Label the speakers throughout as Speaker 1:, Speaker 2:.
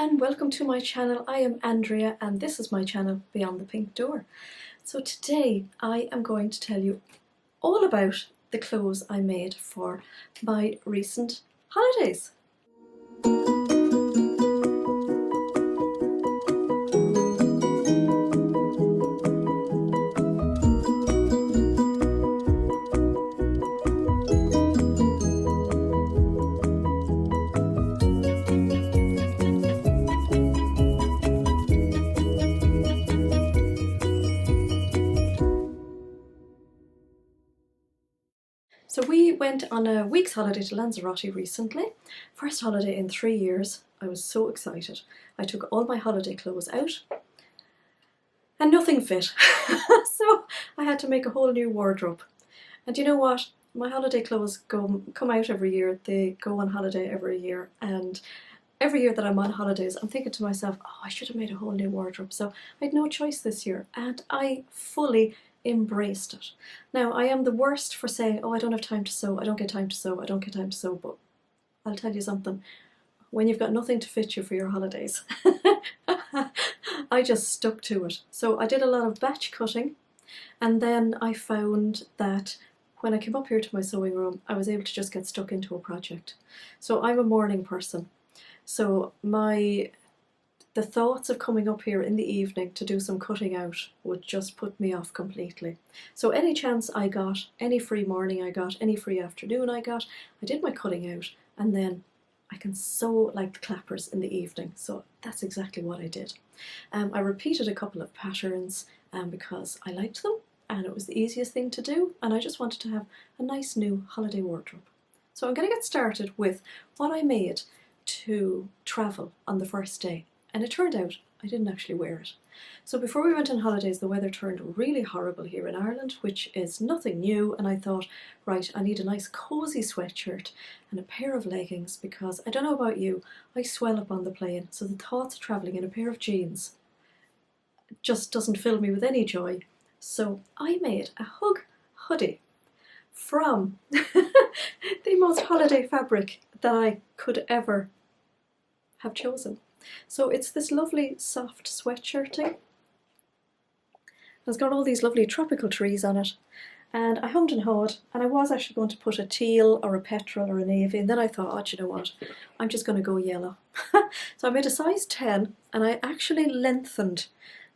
Speaker 1: and welcome to my channel. I am Andrea and this is my channel Beyond the Pink Door. So today I am going to tell you all about the clothes I made for my recent holidays. So we went on a week's holiday to Lanzarote recently. First holiday in 3 years. I was so excited. I took all my holiday clothes out and nothing fit. So I had to make a whole new wardrobe. And you know what? My holiday clothes come out every year. They go on holiday every year, and every year that I'm on holidays I'm thinking to myself, oh, I should have made a whole new wardrobe. So I had no choice this year and I fully embraced it. Now I am the worst for saying, oh, I don't have time to sew, I don't get time to sew, I don't get time to sew, but I'll tell you something, when you've got nothing to fit you for your holidays, I just stuck to it. So I did a lot of batch cutting, and then I found that when I came up here to my sewing room I was able to just get stuck into a project. So I'm a morning person, so the thoughts of coming up here in the evening to do some cutting out would just put me off completely. So any chance I got, any free morning I got, any free afternoon I got, I did my cutting out, and then I can sew like the clappers in the evening. So that's exactly what I did. I repeated a couple of patterns because I liked them and it was the easiest thing to do, and I just wanted to have a nice new holiday wardrobe. So I'm going to get started with what I made to travel on the first day. And it turned out I didn't actually wear it. So before we went on holidays the weather turned really horrible here in Ireland, which is nothing new, and I thought, right, I need a nice cosy sweatshirt and a pair of leggings because I don't know about you, I swell up on the plane, so the thoughts of travelling in a pair of jeans just doesn't fill me with any joy. So I made a hoodie from the most holiday fabric that I could ever have chosen. So it's this lovely soft sweatshirting. It's got all these lovely tropical trees on it, and I hummed and hawed, and I was actually going to put a teal or a petrol or a navy, and then I thought, oh, you know what, I'm just going to go yellow. So I made a size 10 and I actually lengthened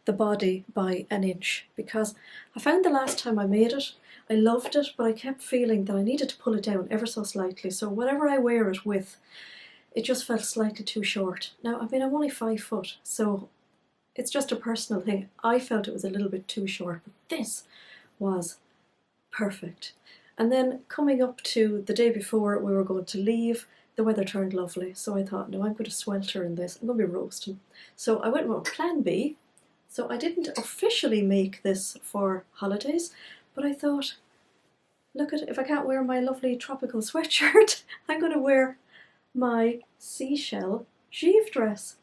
Speaker 1: the body by an inch because I found the last time I made it I loved it, but I kept feeling that I needed to pull it down ever so slightly, so whatever I wear it with, it just felt slightly too short. Now, I mean, I'm only 5 foot, so it's just a personal thing. I felt it was a little bit too short, but this was perfect. And then coming up to the day before we were going to leave, the weather turned lovely, so I thought, no, I'm going to swelter in this. I'm going to be roasting. So I went with plan B. So I didn't officially make this for holidays, but I thought, look at it, if I can't wear my lovely tropical sweatshirt, I'm going to wear my seashell sheave dress.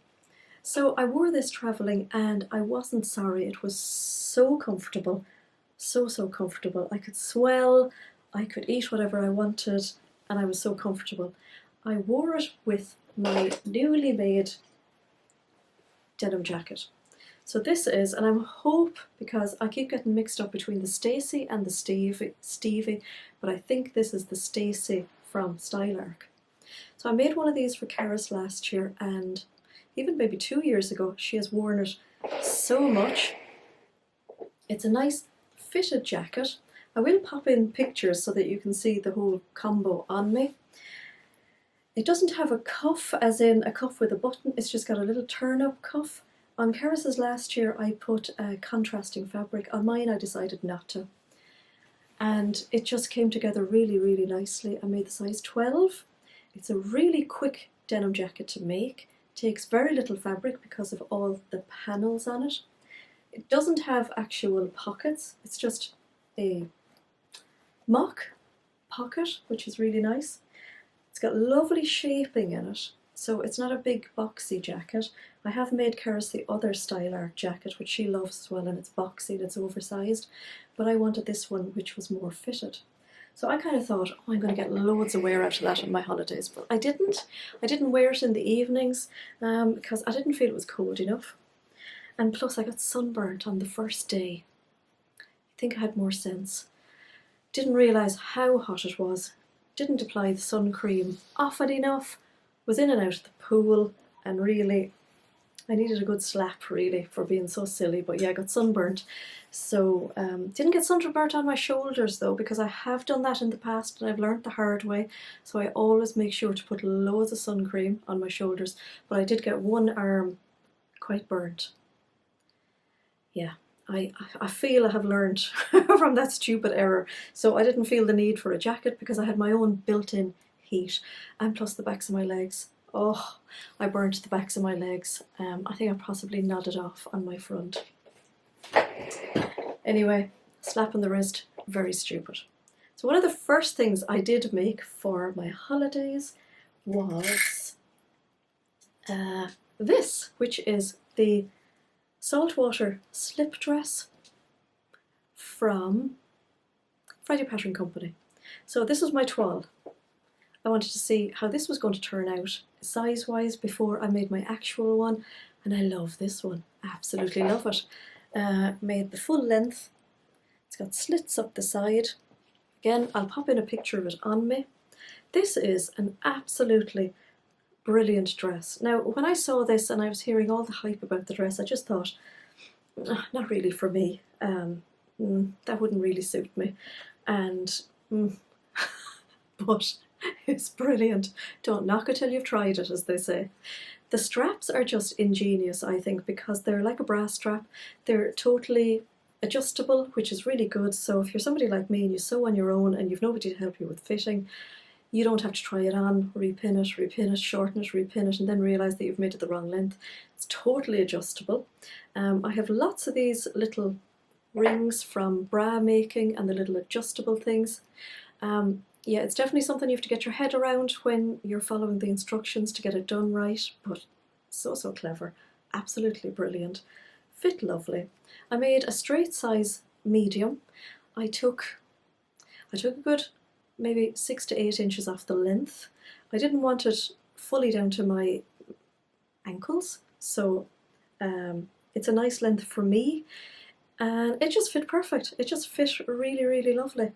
Speaker 1: So I wore this travelling and I wasn't sorry. It was so comfortable, so comfortable. I could swell, I could eat whatever I wanted, and I was so comfortable. I wore it with my newly made denim jacket. So this is, and I hope, because I keep getting mixed up between the Stacie and the Stevie, but I think this is the Stacie from Stylearc. So I made one of these for Karis last year, and even maybe 2 years ago she has worn it so much. It's a nice fitted jacket. I will pop in pictures so that you can see the whole combo on me. It doesn't have a cuff as in a cuff with a button, it's just got a little turn-up cuff. On Karis's last year I put a contrasting fabric, on mine I decided not to. And it just came together really nicely. I made the size 12. It's a really quick denim jacket to make. It takes very little fabric because of all the panels on it. It doesn't have actual pockets, it's just a mock pocket, which is really nice. It's got lovely shaping in it, so it's not a big boxy jacket. I have made Karis the other Stylearc jacket, which she loves as well, and it's boxy and it's oversized, but I wanted this one which was more fitted. So I kind of thought, oh, I'm going to get loads of wear out of that on my holidays, but I didn't. I didn't wear it in the evenings because I didn't feel it was cold enough. And plus I got sunburnt on the first day. I think I had more sense. Didn't realise how hot it was. Didn't apply the sun cream often enough. Was in and out of the pool, and really I needed a good slap really for being so silly. But yeah, I got sunburnt. So didn't get sunburnt on my shoulders though, because I have done that in the past and I've learnt the hard way. So I always make sure to put loads of sun cream on my shoulders. But I did get one arm quite burnt. Yeah, I feel I have learned from that stupid error. So I didn't feel the need for a jacket because I had my own built-in heat, and plus the backs of my legs. Oh, I burnt the backs of my legs. I think I possibly nodded off on my front. Anyway, slap on the wrist, very stupid. So one of the first things I did make for my holidays was this, which is the Saltwater slip dress from Friday Pattern Company. So this was my toile. I wanted to see how this was going to turn out size wise before I made my actual one, and I love this one, absolutely love it. Made the full length. It's got slits up the side. Again, I'll pop in a picture of it on me. This is an absolutely brilliant dress. Now, when I saw this and I was hearing all the hype about the dress, I just thought, not really for me. That wouldn't really suit me. And but it's brilliant. Don't knock it till you've tried it, as they say. The straps are just ingenious, I think, because they're like a bra strap. They're totally adjustable, which is really good. So if you're somebody like me and you sew on your own and you've nobody to help you with fitting, you don't have to try it on, repin it, shorten it, repin it, and then realise that you've made it the wrong length. It's totally adjustable. I have lots of these little rings from bra making and the little adjustable things. Yeah, it's definitely something you have to get your head around when you're following the instructions to get it done right, but so clever. Absolutely brilliant. Fit lovely. I made a straight size medium. I took a good maybe 6 to 8 inches off the length. I didn't want it fully down to my ankles, so it's a nice length for me, and it just fit perfect. It just fit really, really lovely.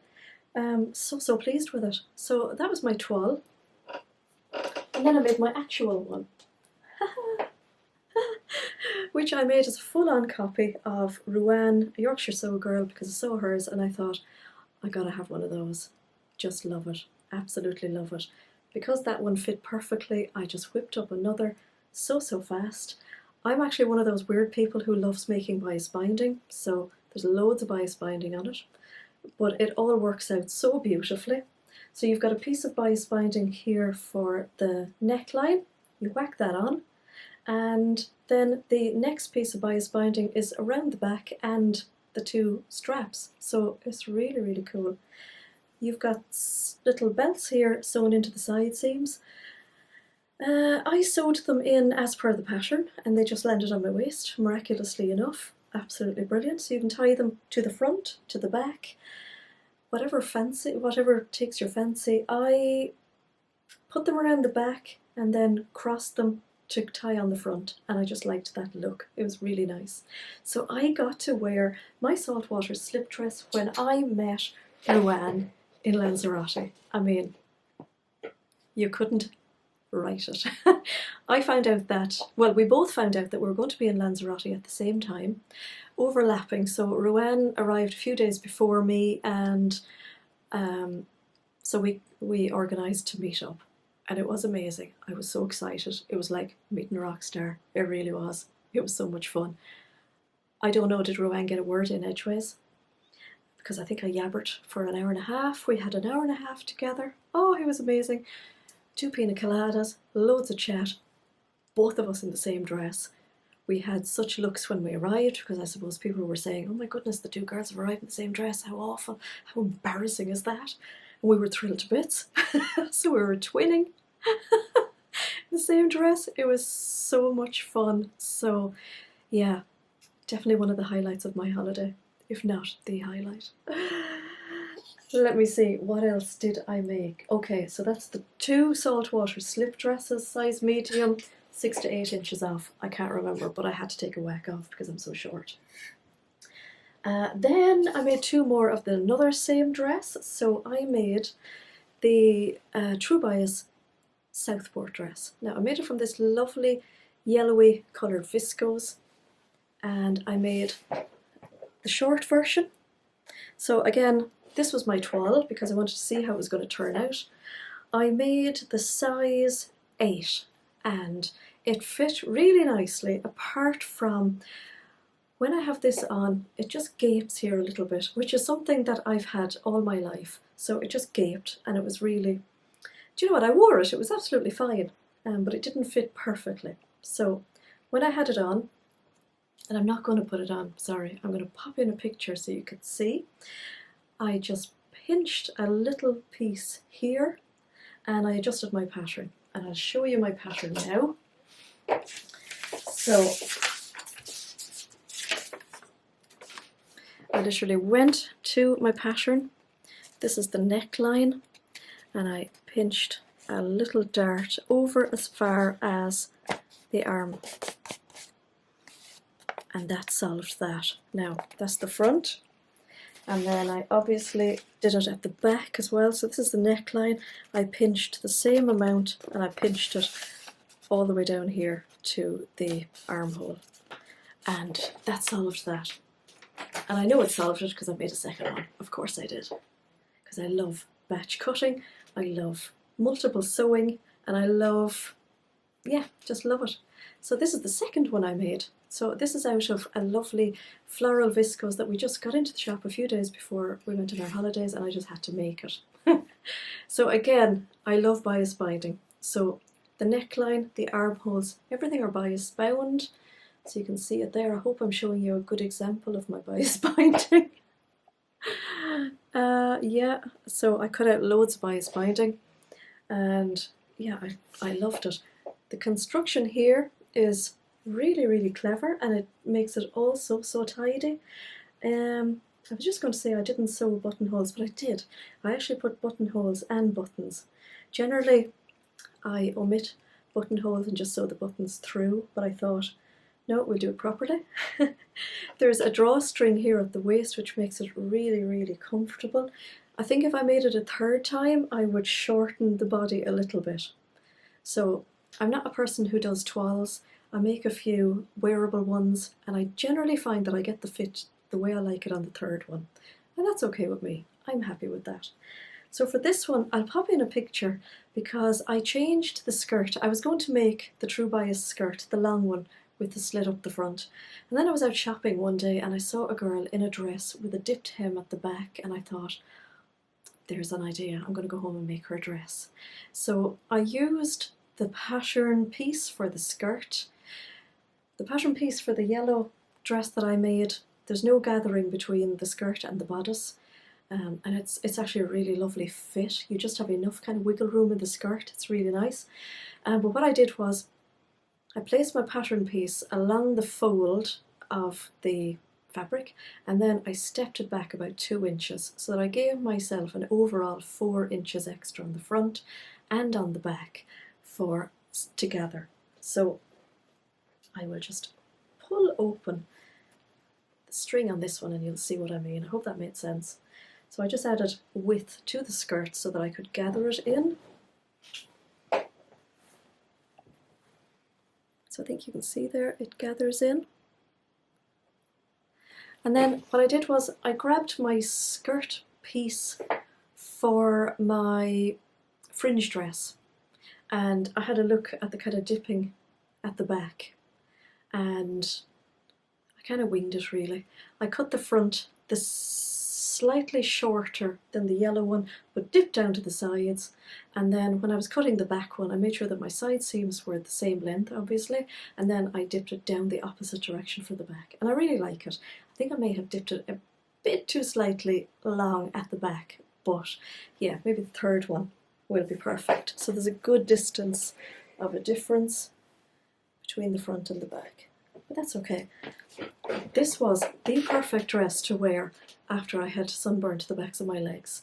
Speaker 1: So pleased with it. So that was my toile, and then I made my actual one, which I made as a full-on copy of Ruan, a Yorkshire sew girl, because I saw hers and I thought, I gotta have one of those. Just love it, absolutely love it. Because that one fit perfectly, I just whipped up another so fast. I'm actually one of those weird people who loves making bias binding, so there's loads of bias binding on it, but it all works out so beautifully. So you've got a piece of bias binding here for the neckline, you whack that on, and then the next piece of bias binding is around the back and the 2 straps, so it's really, really cool. You've got little belts here sewn into the side seams. I sewed them in as per the pattern and they just landed on my waist, miraculously enough. Absolutely brilliant. So you can tie them to the front, to the back, whatever takes your fancy. I put them around the back and then crossed them to tie on the front, and I just liked that look. It was really nice. So I got to wear my Saltwater slip dress when I met Ruan in Lanzarote. I mean, you couldn't write it. I found out that, well, we both found out that we were going to be in Lanzarote at the same time, overlapping. So Ruan arrived a few days before me, and so we organised to meet up, and it was amazing. I was so excited. It was like meeting a rock star. It really was. It was so much fun. I don't know, did Ruan get a word in edgeways? Because I think I yabbered for an hour and a half. We had an hour and a half together. Oh, it was amazing. 2 pina coladas, loads of chat, both of us in the same dress. We had such looks when we arrived, because I suppose people were saying, oh my goodness, the 2 girls have arrived in the same dress, how awful, how embarrassing is that? And we were thrilled to bits. So we were twinning the same dress. It was so much fun. So yeah, definitely one of the highlights of my holiday, if not the highlight. Let me see, what else did I make? Okay, so that's the 2 saltwater slip dresses, size medium, 6 to 8 inches off. I can't remember, but I had to take a whack off because I'm so short. Then I made 2 more of another same dress. So I made the True Bias Southport dress. Now I made it from this lovely yellowy coloured viscose, and I made the short version. So again, this was my toile because I wanted to see how it was going to turn out. I made the size 8 and it fit really nicely, apart from when I have this on, it just gapes here a little bit, which is something that I've had all my life. So it just gaped, and it was really, do you know what, I wore it, it was absolutely fine, but it didn't fit perfectly. So when I had it on, and I'm not going to put it on, sorry, I'm going to pop in a picture so you can see. I just pinched a little piece here and I adjusted my pattern, and I'll show you my pattern now. So I literally went to my pattern. This is the neckline, and I pinched a little dart over as far as the arm, and that solved that. Now that's the front, and then I obviously did it at the back as well. So this is the neckline. I pinched the same amount, and I pinched it all the way down here to the armhole, and that solved that. And I know it solved it because I made a second one. Of course I did, because I love batch cutting, I love multiple sewing, and I love, yeah, just love it. So this is the second one I made. So this is out of a lovely floral viscose that we just got into the shop a few days before we went on our holidays, and I just had to make it. So again, I love bias binding. So the neckline, the armholes, everything are bias bound. So you can see it there. I hope I'm showing you a good example of my bias binding. Yeah, so I cut out loads of bias binding, and yeah, I loved it. The construction here is really, really clever, and it makes it all so tidy. I was just going to say I didn't sew buttonholes, but I did. I actually put buttonholes and buttons. Generally, I omit buttonholes and just sew the buttons through, but I thought, no, we'll do it properly. There's a drawstring here at the waist which makes it really, really comfortable. I think if I made it a third time, I would shorten the body a little bit. So I'm not a person who does toiles. I make a few wearable ones, and I generally find that I get the fit the way I like it on the third one. And that's okay with me. I'm happy with that. So for this one, I'll pop in a picture because I changed the skirt. I was going to make the True Bias skirt, the long one, with the slit up the front. And then I was out shopping one day and I saw a girl in a dress with a dipped hem at the back, and I thought, there's an idea, I'm going to go home and make her a dress. So I used the pattern piece for the skirt. The pattern piece for the yellow dress that I made, there's no gathering between the skirt and the bodice, and it's actually a really lovely fit. You just have enough kind of wiggle room in the skirt, it's really nice. But what I did was I placed my pattern piece along the fold of the fabric, and then I stepped it back about 2 inches so that I gave myself an overall 4 inches extra on the front and on the back for together. So I will just pull open the string on this one and you'll see what I mean. I hope that made sense. So I just added width to the skirt so that I could gather it in. So I think you can see there, it gathers in. And then what I did was I grabbed my skirt piece for my fringe dress, and I had a look at the kind of dipping at the back, and I kind of winged it really. I cut the front slightly shorter than the yellow one, but dipped down to the sides, and then when I was cutting the back one I made sure that my side seams were the same length obviously, and then I dipped it down the opposite direction for the back, and I really like it. I think I may have dipped it a bit too slightly long at the back, but yeah, maybe the third one will be perfect. So there's a good distance of a difference between the front and the back, but that's okay. This was the perfect dress to wear after I had sunburn to the backs of my legs.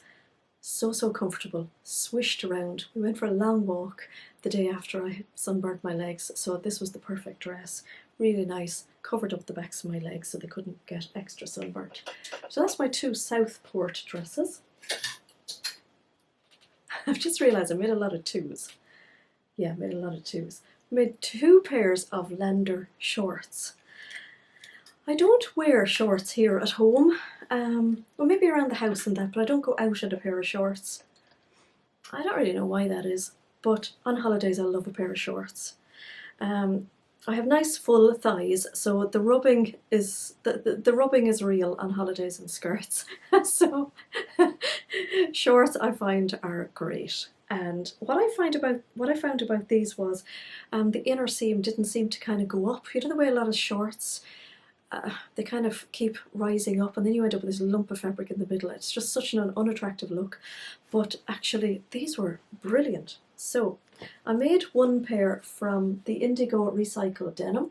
Speaker 1: So comfortable, swished around. We went for a long walk the day after I sunburnt my legs, so this was the perfect dress. Really nice, covered up the backs of my legs so they couldn't get extra sunburnt. So that's my 2 Southport dresses. I've just realised I made a lot of 2s. Yeah, I made a lot of 2s. I made 2 pairs of Lander shorts. I don't wear shorts here at home, well maybe around the house and that, but I don't go out in a pair of shorts. I don't really know why that is, but on holidays I love a pair of shorts. I have nice full thighs, so the rubbing is the rubbing is real on holidays and skirts. So shorts I find are great. And what I found about these was the inner seam didn't seem to kind of go up. You know the way a lot of shorts they kind of keep rising up and then you end up with this lump of fabric in the middle. It's just such an unattractive look, but actually these were brilliant. So I made 1 pair from the indigo recycled denim.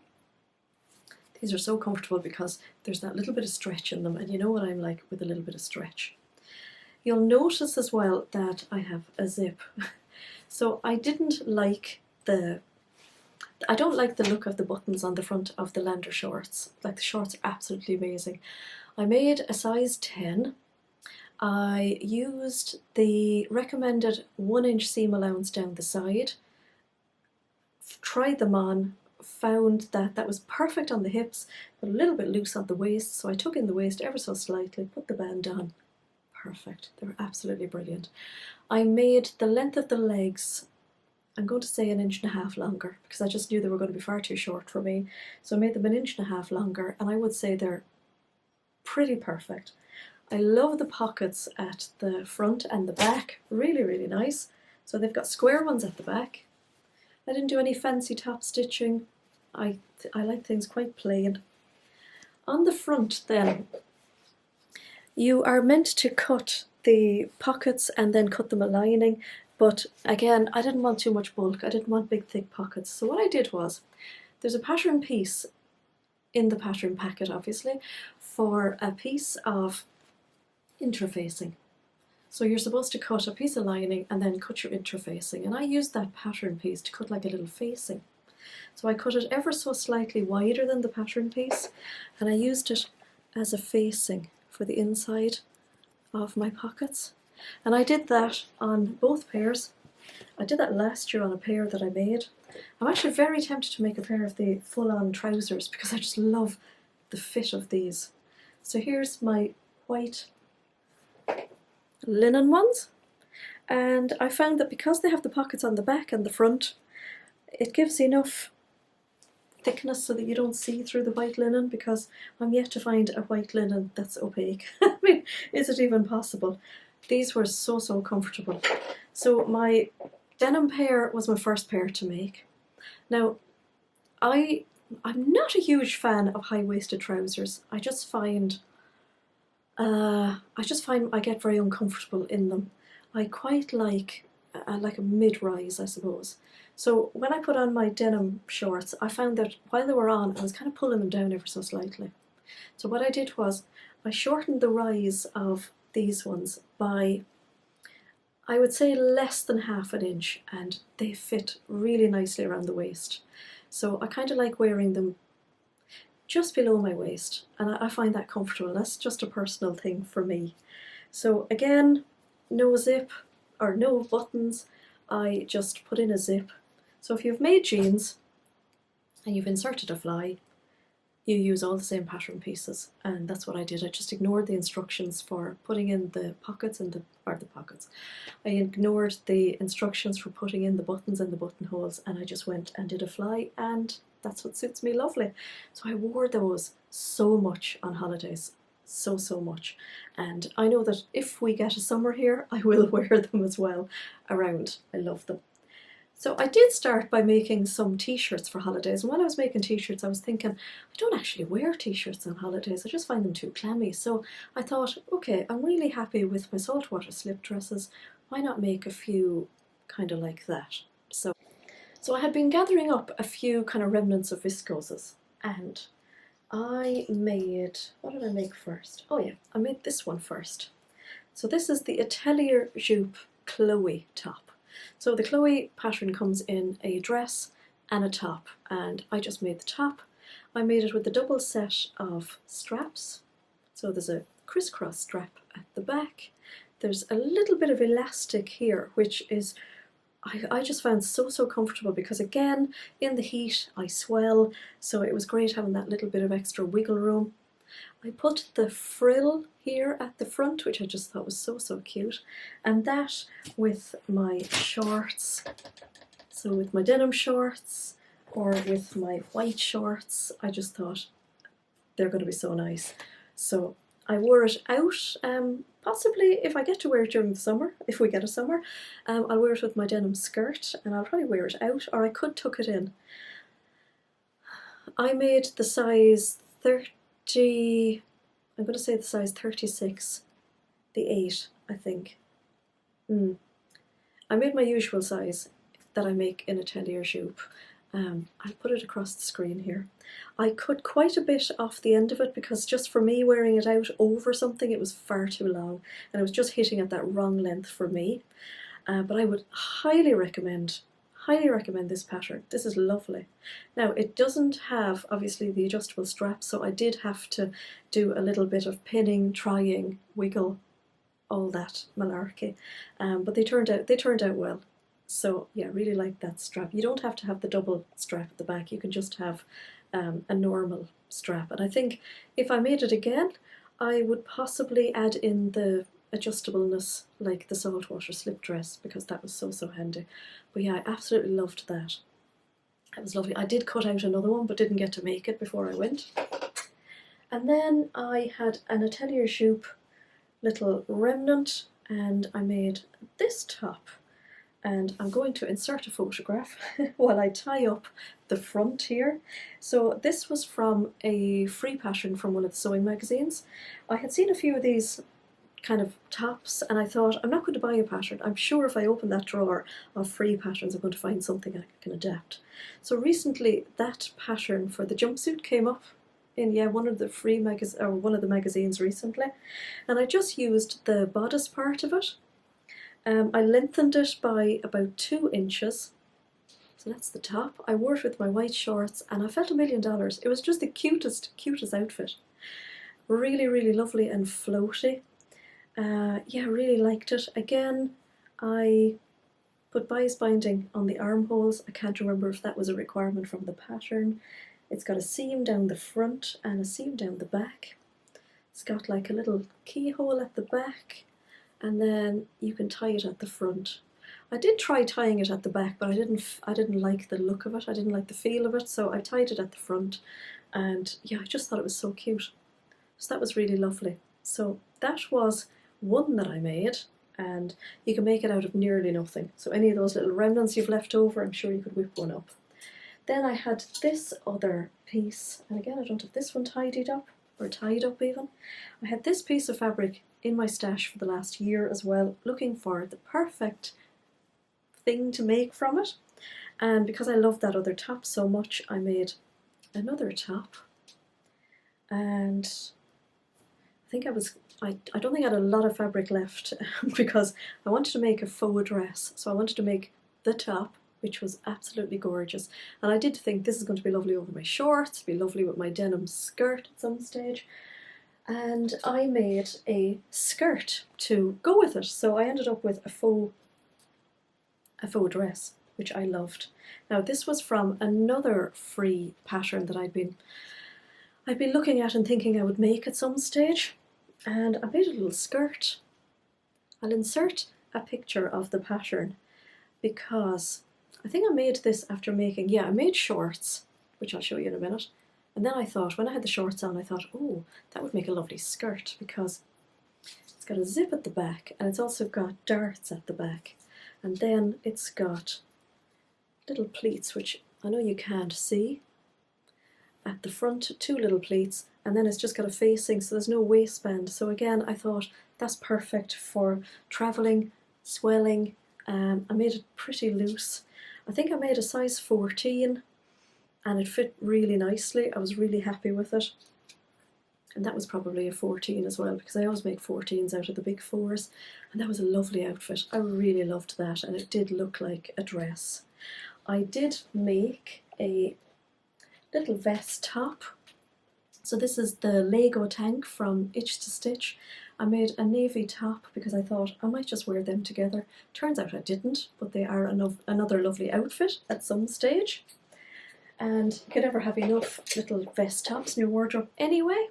Speaker 1: These are so comfortable because there's that little bit of stretch in them, and you know what I'm like with a little bit of stretch. You'll notice as well that I have a zip. So I don't like the look of the buttons on the front of the Lander shorts. Like, the shorts are absolutely amazing. I made a size 10. I used the recommended 1-inch seam allowance down the side, tried them on, found that that was perfect on the hips, but a little bit loose on the waist, so I took in the waist ever so slightly, put the band on. Perfect. They were absolutely brilliant. I made the length of the legs, I'm going to say 1.5 inches longer, because I just knew they were going to be far too short for me. So I made them 1.5 inches longer, and I would say they're pretty perfect. I love the pockets at the front and the back, really nice. So they've got square ones at the back. I didn't do any fancy top stitching. I like things quite plain. On the front then, you are meant to cut the pockets and then cut them a lining. But again, I didn't want too much bulk, I didn't want big thick pockets. So what I did was, there's a pattern piece in the pattern packet obviously, for a piece of interfacing. So you're supposed to cut a piece of lining and then cut your interfacing. And I used that pattern piece to cut like a little facing. So I cut it ever so slightly wider than the pattern piece, and I used it as a facing for the inside of my pockets. And I did that on both pairs. I did that last year on a pair that I made. I'm actually very tempted to make a pair of the full-on trousers because I just love the fit of these. So here's my white linen ones, and I found that because they have the pockets on the back and the front, it gives enough thickness so that you don't see through the white linen, because I'm yet to find a white linen that's opaque. I mean, is it even possible? These were so comfortable. So my denim pair was my first pair to make. Now, I'm not a huge fan of high-waisted trousers. I just find I get very uncomfortable in them. I quite like a mid-rise, I suppose. So when I put on my denim shorts, I found that while they were on, I was kind of pulling them down ever so slightly. So what I did was, I shortened the rise of these ones by, I would say, less than 1/2 inch, and they fit really nicely around the waist. So I kind of like wearing them just below my waist, and I find that comfortable. That's just a personal thing for me. So again, no zip or no buttons, I just put in a zip. So if you've made jeans and you've inserted a fly, you use all the same pattern pieces, and that's what I did. I just ignored the instructions for putting in the pockets and I ignored the instructions for putting in the buttons and the buttonholes, and I just went and did a fly, and that's what suits me lovely. So I wore those so much on holidays, so much, and I know that if we get a summer here, I will wear them as well around. I love them. So I did start by making some t-shirts for holidays, and when I was making t-shirts I was thinking, I don't actually wear t-shirts on holidays, I just find them too clammy. So I thought, okay, I'm really happy with my saltwater slip dresses, why not make a few kind of like that? So I had been gathering up a few kind of remnants of viscoses, and I made, what did I make first? Oh yeah, I made this one first. So this is the Atelier Jupe Chloe top. So the Chloe pattern comes in a dress and a top, and I just made the top. I made it with a double set of straps. So there's a crisscross strap at the back. There's a little bit of elastic here, which is I just found so comfortable, because again, in the heat I swell, so it was great having that little bit of extra wiggle room. I put the frill here at the front, which I just thought was so cute, and that with my shorts, so with my denim shorts or with my white shorts, I just thought they're going to be so nice. So I wore it out, possibly if I get to wear it during the summer, if we get a summer, I'll wear it with my denim skirt, and I'll probably wear it out, or I could tuck it in. I made the size 30, I'm going to say the size 36, the 8, I think. I made my usual size that I make in Atelier Jupe. I'll put it across the screen here. I cut quite a bit off the end of it, because just for me wearing it out over something, it was far too long, and it was just hitting at that wrong length for me. But I would highly recommend this pattern. This is lovely. Now, it doesn't have obviously the adjustable strap, so I did have to do a little bit of pinning, trying, wiggle, all that malarkey, but they turned out well. So yeah, really like that strap. You don't have to have the double strap at the back, you can just have a normal strap. And I think if I made it again, I would possibly add in the adjustableness, like the Saltwater slip dress, because that was so handy. But yeah, I absolutely loved that. That was lovely. I did cut out another one, but didn't get to make it before I went. And then I had an Atelier Jupe little remnant, and I made this top. And I'm going to insert a photograph while I tie up the front here. So this was from a free pattern from one of the sewing magazines. I had seen a few of these kind of tops, and I thought, I'm not going to buy a pattern. I'm sure if I open that drawer of free patterns, I'm going to find something I can adapt. So recently that pattern for the jumpsuit came up in one of the free one of the magazines recently, and I just used the bodice part of it. I lengthened it by about 2 inches, so that's the top. I wore it with my white shorts, and I felt $1 million. It was just the cutest outfit. Really lovely and floaty. Yeah, really liked it. Again, I put bias binding on the armholes. I can't remember if that was a requirement from the pattern. It's got a seam down the front and a seam down the back. It's got like a little keyhole at the back, and then you can tie it at the front. I did try tying it at the back, but I didn't like the look of it. I didn't like the feel of it, so I tied it at the front, and yeah, I just thought it was so cute. So that was really lovely. So that was one that I made, and you can make it out of nearly nothing. So any of those little remnants you've left over, I'm sure you could whip one up. Then I had this other piece, and again I don't have this one tidied up, or tied up even. I had this piece of fabric in my stash for the last year as well, looking for the perfect thing to make from it. And because I loved that other top so much, I made another top. And I think I don't think I had a lot of fabric left because I wanted to make a faux dress. So I wanted to make the top, which was absolutely gorgeous. And I did think this is going to be lovely over my shorts, be lovely with my denim skirt at some stage. And I made a skirt to go with it. So I ended up with a faux dress, which I loved. Now this was from another free pattern that I'd been looking at and thinking I would make at some stage. And I made a little skirt. I'll insert a picture of the pattern, because I think I made this after making, I made shorts, which I'll show you in a minute. And then I thought, when I had the shorts on, I thought, oh, that would make a lovely skirt, because it's got a zip at the back, and it's also got darts at the back. And then it's got little pleats, which I know you can't see, at the front, 2 little pleats, and then it's just got a facing, so there's no waistband. So again, I thought that's perfect for travelling, swelling. I made it pretty loose. I think I made a size 14, and it fit really nicely. I was really happy with it. and that was probably a 14 as well, because I always make 14s out of the big 4s, and that was a lovely outfit. I really loved that, and it did look like a dress. I did make a little vest top. So this is the Lego tank from Itch to Stitch. I made a navy top because I thought I might just wear them together. Turns out I didn't, but they are another lovely outfit at some stage. And you could never have enough little vest tops in your wardrobe anyway.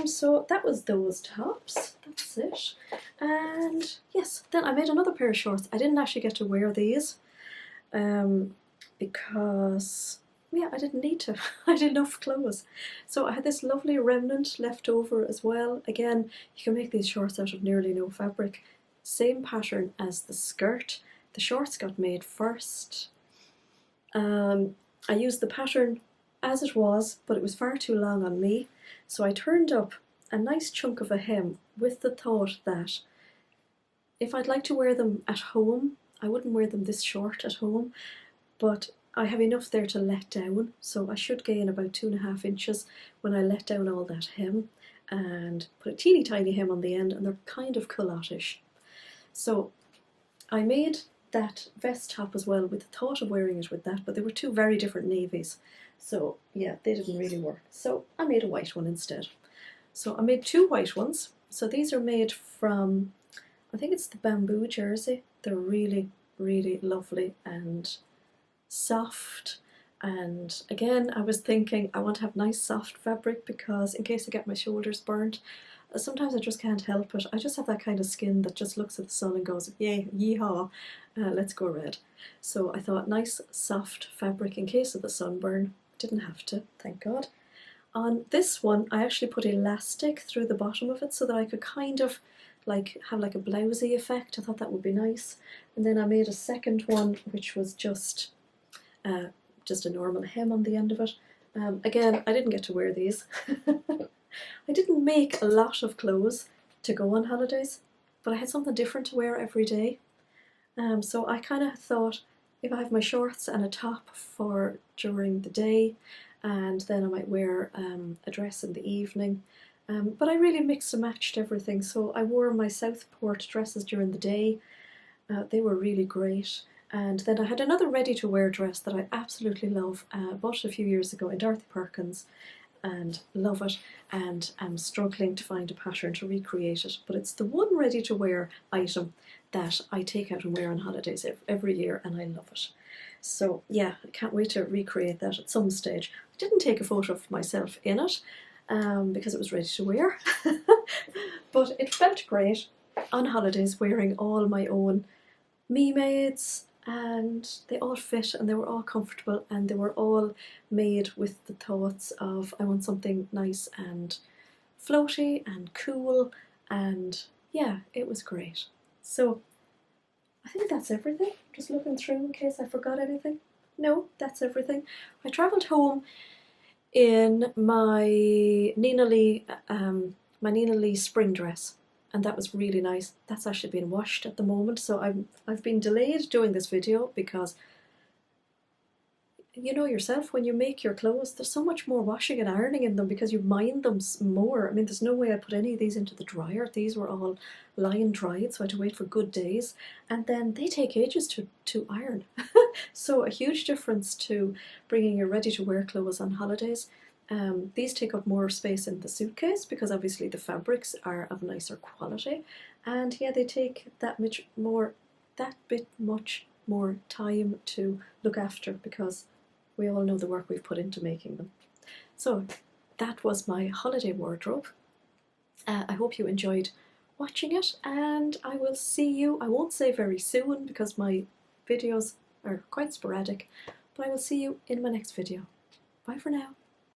Speaker 1: So that was those tops, that's it. And yes, then I made another pair of shorts. I didn't actually get to wear these because, yeah, I didn't need to. I had enough clothes. So I had this lovely remnant left over as well. Again, you can make these shorts out of nearly no fabric. Same pattern as the skirt. The shorts got made first. I used the pattern as it was, but it was far too long on me. So I turned up a nice chunk of a hem with the thought that if I'd like to wear them at home, I wouldn't wear them this short at home, but I have enough there to let down, so I should gain about 2.5 inches when I let down all that hem and put a teeny tiny hem on the end, and they're kind of culotte-ish. So I made that vest top as well with the thought of wearing it with that, but they were two very different navies, so yeah, they didn't really work. So I made a white one instead. So I made 2 white ones. So these are made from, I think it's the bamboo jersey. They're really, really lovely and soft. And again, I was thinking I want to have nice soft fabric because in case I get my shoulders burnt, sometimes I just can't help it. I just have that kind of skin that just looks at the sun and goes, yay, yeehaw, let's go red. So I thought nice soft fabric in case of the sunburn. Didn't have to, thank God. On this one, I actually put elastic through the bottom of it so that I could kind of like have like a blousey effect. I thought that would be nice. And then I made a second one which was just a normal hem on the end of it. Again, I didn't get to wear these. I didn't make a lot of clothes to go on holidays, but I had something different to wear every day. So I kind of thought if I have my shorts and a top for during the day, and then I might wear a dress in the evening. But I really mixed and matched everything. So I wore my Southport dresses during the day. They were really great. And then I had another ready-to-wear dress that I absolutely love. Bought it a few years ago in Dorothy Perkins and love it, and I'm struggling to find a pattern to recreate it. But it's the one ready-to-wear item that I take out and wear on holidays every year, and I love it. So yeah, I can't wait to recreate that at some stage. I didn't take a photo of myself in it because it was ready to wear, but it felt great on holidays wearing all my own memades, and they all fit and they were all comfortable and they were all made with the thoughts of I want something nice and floaty and cool, and yeah, it was great. So I think that's everything. Just looking through in case I forgot anything. No, that's everything. I travelled home in my Nina Lee spring dress, and that was really nice. That's actually been washed at the moment, so I've been delayed doing this video because you know yourself, when you make your clothes, there's so much more washing and ironing in them because you mind them more. I mean, there's no way I put any of these into the dryer. These were all line dried, so I had to wait for good days, and then they take ages to iron. So a huge difference to bringing your ready-to-wear clothes on holidays. These take up more space in the suitcase because obviously the fabrics are of nicer quality, and yeah, they take that bit much more time to look after because we all know the work we've put into making them. So that was my holiday wardrobe. I hope you enjoyed watching it, and I will see you, I won't say very soon because my videos are quite sporadic, but I will see you in my next video. Bye for now.